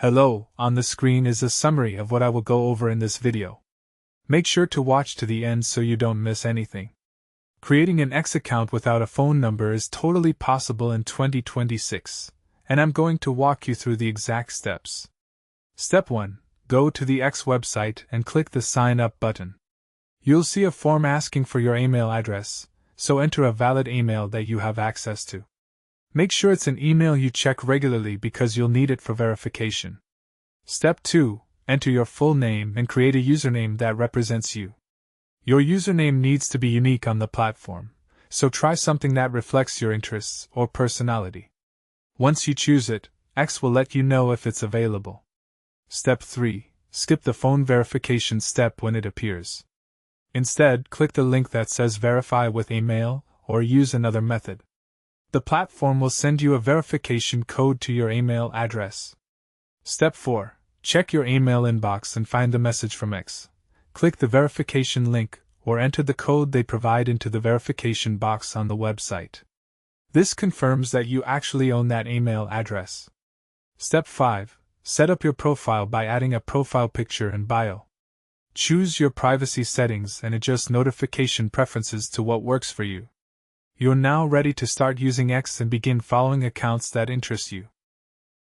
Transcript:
Hello, on the screen is a summary of what I will go over in this video. Make sure to watch to the end so you don't miss anything. Creating an X account without a phone number is totally possible in 2026, and I'm going to walk you through the exact steps. Step 1. Go to the X website and click the Sign Up button. You'll see a form asking for your email address, so enter a valid email that you have access to. Make sure it's an email you check regularly because you'll need it for verification. Step 2. Enter your full name and create a username that represents you. Your username needs to be unique on the platform, so try something that reflects your interests or personality. Once you choose it, X will let you know if it's available. Step 3. Skip the phone verification step when it appears. Instead, click the link that says Verify with email or use another method. The platform will send you a verification code to your email address. Step 4. Check your email inbox and find the message from X. Click the verification link, or enter the code they provide into the verification box on the website. This confirms that you actually own that email address. Step 5. Set up your profile by adding a profile picture and bio. Choose your privacy settings and adjust notification preferences to what works for you. You're now ready to start using X and begin following accounts that interest you.